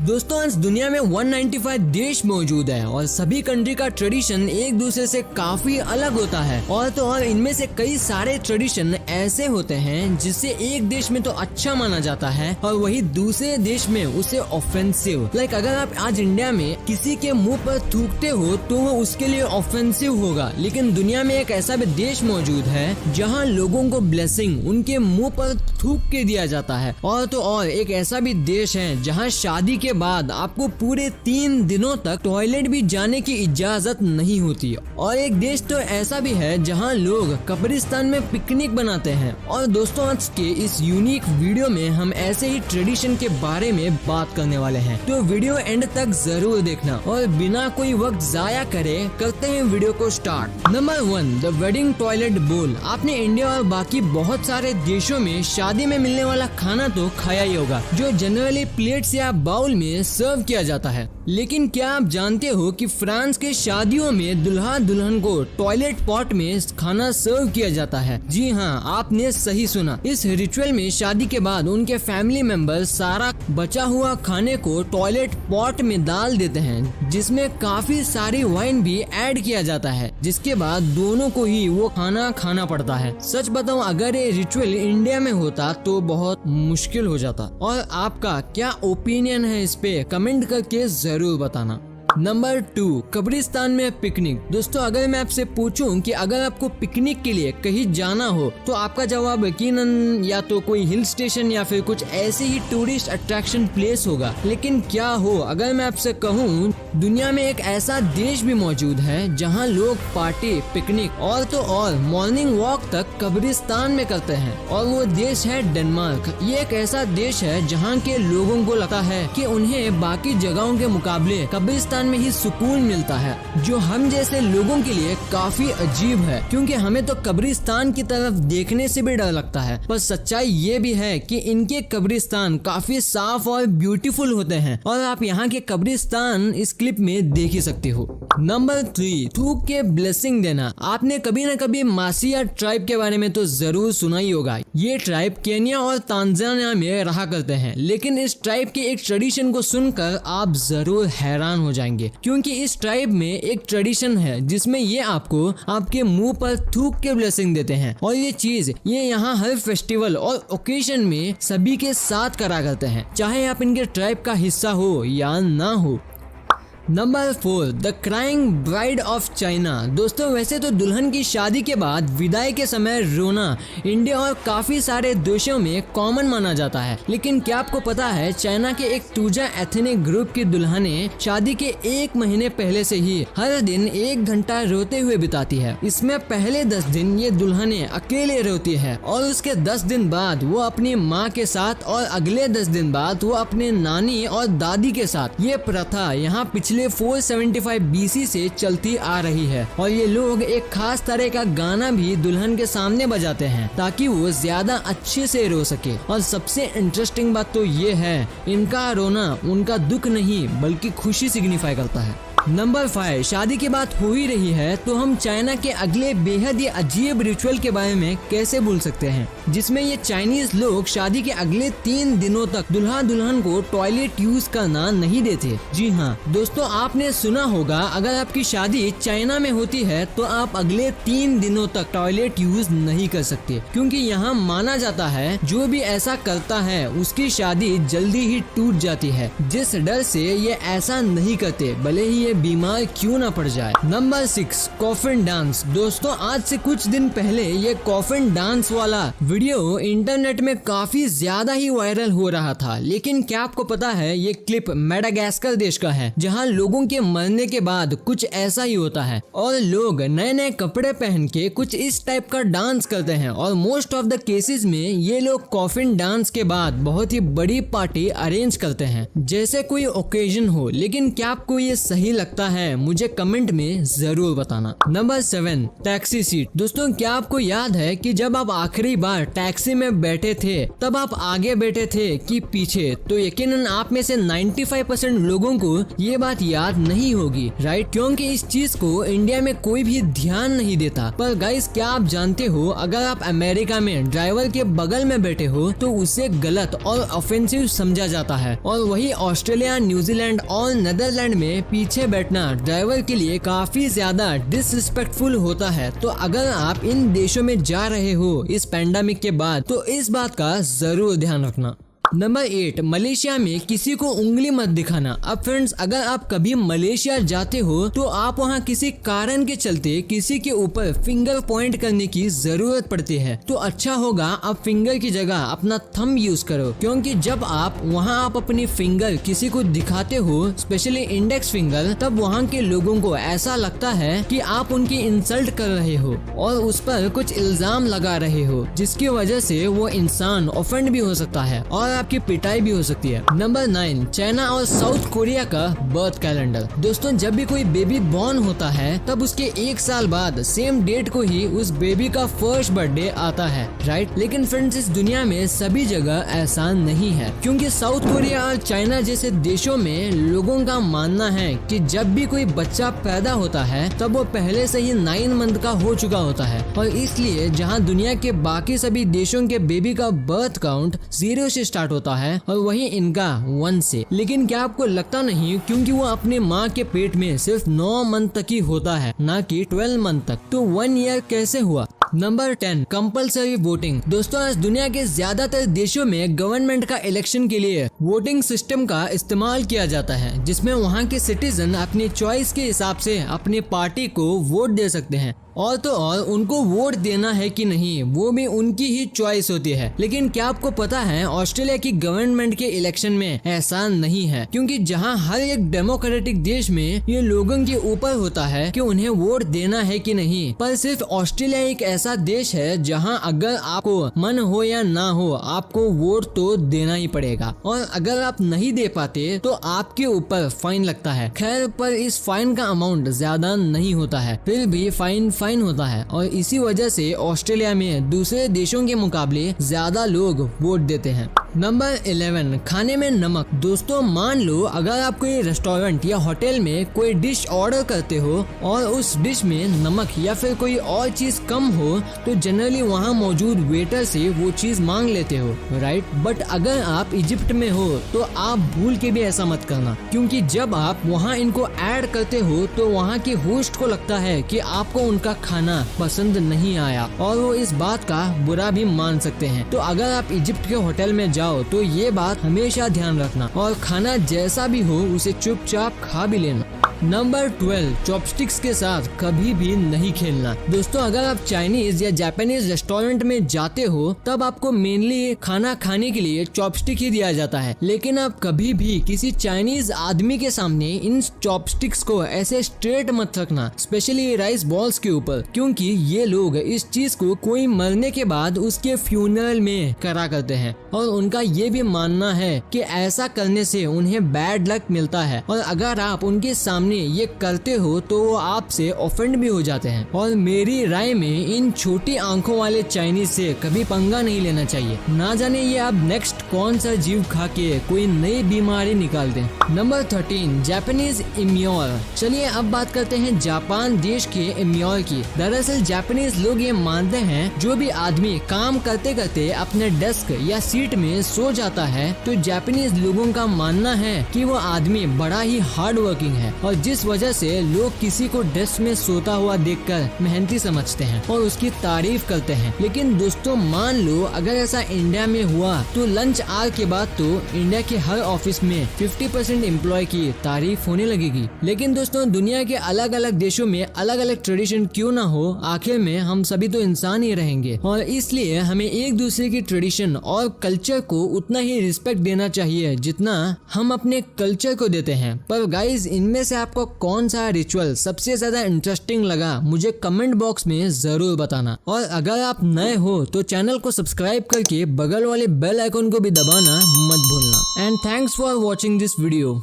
दोस्तों आज दुनिया में 195 देश मौजूद है और सभी कंट्री का ट्रेडिशन एक दूसरे से काफी अलग होता है। और तो और इनमें से कई सारे ट्रेडिशन ऐसे होते हैं जिससे एक देश में तो अच्छा माना जाता है और वही दूसरे देश में उसे ऑफेंसिव। लाइक अगर आप आज इंडिया में किसी के मुंह पर थूकते हो तो वो उसके लिए ऑफेंसिव होगा, लेकिन दुनिया में एक ऐसा भी देश मौजूद है जहाँ लोगों को ब्लेसिंग उनके मुँह पर थूक के दिया जाता है। और तो और एक ऐसा भी देश है जहाँ शादी के बाद आपको पूरे 3 दिनों तक टॉयलेट भी जाने की इजाजत नहीं होती। और एक देश तो ऐसा भी है जहां लोग कब्रिस्तान में पिकनिक बनाते हैं। और दोस्तों आज के इस यूनिक वीडियो में हम ऐसे ही ट्रेडिशन के बारे में बात करने वाले हैं, तो वीडियो एंड तक जरूर देखना। और बिना कोई वक्त जाया करे करते हैं वीडियो को start. Number 1, the wedding toilet बोल। आपने इंडिया और बाकी बहुत सारे देशों में शादी में मिलने वाला खाना तो खाया ही होगा, जो जनरली प्लेट्स या बाउल में सर्व किया जाता है। लेकिन क्या आप जानते हो कि फ्रांस के शादियों में दुल्हा दुल्हन को टॉयलेट पॉट में खाना सर्व किया जाता है? जी हाँ, आपने सही सुना। इस रिचुअल में शादी के बाद उनके फैमिली मेंबर सारा बचा हुआ खाने को टॉयलेट पॉट में डाल देते हैं, जिसमें काफी सारी वाइन भी ऐड किया जाता है, जिसके बाद दोनों को ही वो खाना खाना पड़ता है। सच बताऊं, अगर ये रिचुअल इंडिया में होता तो बहुत मुश्किल हो जाता। और आपका क्या ओपिनियन है इस पे कमेंट करके जरूर बताना। नंबर 2, कब्रिस्तान में पिकनिक। दोस्तों अगर मैं आपसे पूछूं कि अगर आपको पिकनिक के लिए कहीं जाना हो तो आपका जवाब यकीनन या तो कोई हिल स्टेशन या फिर कुछ ऐसे ही टूरिस्ट अट्रैक्शन प्लेस होगा। लेकिन क्या हो अगर मैं आपसे कहूं दुनिया में एक ऐसा देश भी मौजूद है जहां लोग पार्टी, पिकनिक और तो और मॉर्निंग वॉक तक कब्रिस्तान में करते हैं, और वो देश है डेनमार्क। ये एक ऐसा देश है जहाँ के लोगों को लगता है कि उन्हें बाकी जगहों के मुकाबले कब्रिस्तान में ही सुकून मिलता है, जो हम जैसे लोगों के लिए काफी अजीब है, क्योंकि हमें तो कब्रिस्तान की तरफ देखने से भी डर लगता है। पर सच्चाई ये भी है कि इनके कब्रिस्तान काफी साफ और ब्यूटीफुल होते हैं, और आप यहाँ के कब्रिस्तान इस क्लिप में देख ही सकते हो। नंबर 3, थूक के ब्लेसिंग देना। आपने कभी न कभी मासिया ट्राइब के बारे में तो जरूर सुना ही होगा। ये ट्राइब केन्या और तांजानिया में रहा करते हैं, लेकिन इस ट्राइब के एक ट्रेडिशन को सुनकर आप जरूर हैरान हो जाएंगे, क्योंकि इस ट्राइब में एक ट्रेडिशन है जिसमें ये आपको आपके मुंह पर थूक के ब्लेसिंग देते हैं। और ये यहाँ हर फेस्टिवल और ओकेजन में सभी के साथ करा करते हैं, चाहे आप इनके ट्राइब का हिस्सा हो या ना हो। Number 4, the crying bride of China. दोस्तों वैसे तो दुल्हन की शादी के बाद विदाई के समय रोना इंडिया और काफी सारे देशों में कॉमन माना जाता है, लेकिन क्या आपको पता है चाइना के एक टूजा एथनिक ग्रुप की दुल्हनें शादी के 1 महीने पहले से ही हर दिन 1 घंटा रोते हुए बिताती है। इसमें पहले 10 दिन ये दुल्हनें अकेले रोती है, और उसके 10 दिन बाद वो अपनी माँ के साथ, और अगले 10 दिन बाद वो अपने नानी और दादी के साथ। ये प्रथा यहाँ पिछले 475 BC से चलती आ रही है, और ये लोग एक खास तरह का गाना भी दुल्हन के सामने बजाते हैं ताकि वो ज्यादा अच्छे से रो सके। और सबसे इंटरेस्टिंग बात तो ये है, इनका रोना उनका दुख नहीं बल्कि खुशी सिग्निफाई करता है। नंबर 5, शादी की बात हो ही रही है तो हम चाइना के अगले बेहद ही अजीब रिचुअल के बारे में कैसे भूल सकते हैं, जिसमें ये चाइनीज लोग शादी के अगले 3 दिनों तक दुल्हा दुल्हन को टॉयलेट यूज करना नहीं देते। जी हाँ दोस्तों, आपने सुना होगा, अगर आपकी शादी चाइना में होती है तो आप अगले 3 दिनों तक टॉयलेट यूज नहीं कर सकते, क्योंकि यहाँ माना जाता है जो भी ऐसा करता है उसकी शादी जल्दी ही टूट जाती है, जिस डर से ये ऐसा नहीं करते भले ही बीमार क्यों ना पड़ जाए। Number 6, coffin dance. दोस्तों आज से कुछ दिन पहले ये कॉफिन डांस वाला वीडियो इंटरनेट में काफी ज्यादा ही वायरल हो रहा था, लेकिन क्या आपको पता है ये क्लिप मेडागास्कर देश का है, जहां लोगों के मरने के बाद कुछ ऐसा ही होता है, और लोग नए नए कपड़े पहन के कुछ इस टाइप का डांस करते हैं। और मोस्ट ऑफ द केसेस में ये लोग कॉफिन डांस के बाद बहुत ही बड़ी पार्टी अरेंज करते हैं, जैसे कोई ओकेजन हो। लेकिन क्या आपको ये सही लगता है मुझे कमेंट में जरूर बताना। Number 7, taxi seat. दोस्तों क्या आपको याद है कि जब आप आखिरी बार टैक्सी में बैठे थे तब आप आगे बैठे थे कि पीछे? तो यकीनन आप में से 95% लोगों को ये बात याद नहीं होगी, राइट? क्योंकि इस चीज को इंडिया में कोई भी ध्यान नहीं देता। पर गाइस क्या आप जानते हो, अगर आप अमेरिका में ड्राइवर के बगल में बैठे हो तो उसे गलत और ऑफेंसिव समझा जाता है, और वही ऑस्ट्रेलिया, न्यूजीलैंड और नेदरलैंड में पीछे बैठना ड्राइवर के लिए काफी ज्यादा डिसरिस्पेक्टफुल होता है। तो अगर आप इन देशों में जा रहे हो इस पैंडेमिक के बाद तो इस बात का जरूर ध्यान रखना। नंबर 8, मलेशिया में किसी को उंगली मत दिखाना। अब फ्रेंड्स अगर आप कभी मलेशिया जाते हो तो आप वहाँ किसी कारण के चलते किसी के ऊपर फिंगर पॉइंट करने की जरूरत पड़ती है, तो अच्छा होगा आप फिंगर की जगह अपना थंब यूज करो, क्योंकि जब आप वहाँ आप अपनी फिंगर किसी को दिखाते हो, स्पेशली इंडेक्स फिंगर, तब वहाँ के लोगों को ऐसा लगता है कि आप उनकी इंसल्ट कर रहे हो और उस पर कुछ इल्जाम लगा रहे हो, जिसकी वजह से वो इंसान ऑफेंड भी हो सकता है और आपकी पिटाई भी हो सकती है। नंबर 9, चाइना और साउथ कोरिया का बर्थ कैलेंडर। दोस्तों जब भी कोई बेबी बॉर्न होता है तब उसके 1 साल बाद सेम डेट को ही उस बेबी का फर्स्ट बर्थडे आता है, राइट? लेकिन फ्रेंड्स इस दुनिया में सभी जगह ऐसा नहीं है, क्योंकि साउथ कोरिया और चाइना जैसे देशों में लोगों का मानना है कि जब भी कोई बच्चा पैदा होता है तब वो पहले से ही 9 मंथ का हो चुका होता है, और इसलिए जहाँ दुनिया के बाकी सभी देशों के बेबी का बर्थ काउंट 0 से स्टार्ट होता है और वहीं इनका 1 से। लेकिन क्या आपको लगता नहीं, क्योंकि वो अपने माँ के पेट में सिर्फ 9 मंथ तक ही होता है, ना कि 12 मंथ तक, तो 1 ईयर कैसे हुआ? Number 10, compulsory voting. दोस्तों आज दुनिया के ज्यादातर देशों में गवर्नमेंट का इलेक्शन के लिए वोटिंग सिस्टम का इस्तेमाल किया जाता है, जिसमें वहाँ के सिटीजन अपनी चॉइस के हिसाब से अपनी पार्टी को वोट दे सकते हैं, और तो और उनको वोट देना है कि नहीं वो भी उनकी ही चॉइस होती है। लेकिन क्या आपको पता है ऑस्ट्रेलिया की गवर्नमेंट के इलेक्शन में ऐसा नहीं है, क्योंकि जहां हर एक डेमोक्रेटिक देश में ये लोगों के ऊपर होता है कि उन्हें वोट देना है कि नहीं, पर सिर्फ ऑस्ट्रेलिया एक ऐसा देश है जहां अगर आपको मन हो या ना हो आपको वोट तो देना ही पड़ेगा, और अगर आप नहीं दे पाते तो आपके ऊपर फाइन लगता है। खैर पर इस फाइन का अमाउंट ज्यादा नहीं होता है, फिर भी फाइन होता है, और इसी वजह से ऑस्ट्रेलिया में दूसरे देशों के मुकाबले ज्यादा लोग वोट देते हैं। नंबर 11, खाने में नमक। दोस्तों मान लो अगर आप कोई रेस्टोरेंट या होटल में कोई डिश ऑर्डर करते हो और उस डिश में नमक या फिर कोई और चीज कम हो तो जनरली वहाँ मौजूद वेटर से वो चीज मांग लेते हो, राइट? बट अगर आप इजिप्ट में हो तो आप भूल के भी ऐसा मत करना, क्योंकि जब आप वहाँ इनको ऐड करते हो तो वहाँ के होस्ट को लगता है कि आपको उनका खाना पसंद नहीं आया और वो इस बात का बुरा भी मान सकते हैं। तो अगर आप इजिप्ट के होटल में जाओ तो ये बात हमेशा ध्यान रखना, और खाना जैसा भी हो उसे चुपचाप खा भी लेना। नंबर 12, चॉपस्टिक्स के साथ कभी भी नहीं खेलना। दोस्तों अगर आप चाइनीज या जापानीज रेस्टोरेंट में जाते हो तब आपको मेनली खाना खाने के लिए चॉपस्टिक ही दिया जाता है, लेकिन आप कभी भी किसी चाइनीज आदमी के सामने इन चॉपस्टिक्स को ऐसे स्ट्रेट मत रखना, स्पेशली राइस बॉल्स के ऊपर, क्योंकि ये लोग इस चीज को कोई मरने के बाद उसके फ्यूनरल में करा करते हैं, और उनका ये भी मानना है कि ऐसा करने से उन्हें बैड लक मिलता है, और अगर आप उनके सामने ये करते हो तो वो आपसे ऑफेंड भी हो जाते हैं। और मेरी राय में इन छोटी आंखों वाले चाइनीज से कभी पंगा नहीं लेना चाहिए, ना जाने ये अब नेक्स्ट कौन सा जीव खा के कोई नई बीमारी निकाल दें। नंबर 13, जापानीज इम्योर। चलिए अब बात करते हैं जापान देश के इम्योर की। दरअसल जापानीज लोग ये मानते हैं जो भी आदमी काम करते करते अपने डेस्क या सीट में सो जाता है तो जापानीज लोगों का मानना है कि वो आदमी बड़ा ही हार्ड वर्किंग है, और जिस वजह से लोग किसी को डेस्क में सोता हुआ देखकर मेहनती समझते हैं और उसकी तारीफ करते हैं। लेकिन दोस्तों मान लो अगर ऐसा इंडिया में हुआ तो लंच आवर के बाद तो इंडिया के हर ऑफिस में 50% एम्प्लॉय की तारीफ होने लगेगी। लेकिन दोस्तों दुनिया के अलग अलग देशों में अलग अलग ट्रेडिशन क्यों ना हो, आखिर में हम सभी तो इंसान ही रहेंगे, और इसलिए हमें एक दूसरे की ट्रेडिशन और कल्चर को उतना ही रिस्पेक्ट देना चाहिए जितना हम अपने कल्चर को देते हैं। पर गाइज इनमें से आपको कौन सा रिचुअल सबसे ज्यादा इंटरेस्टिंग लगा मुझे कमेंट बॉक्स में जरूर बताना, और अगर आप नए हो तो चैनल को सब्सक्राइब करके बगल वाले बेल आइकन को भी दबाना मत भूलना। And thanks for watching this video.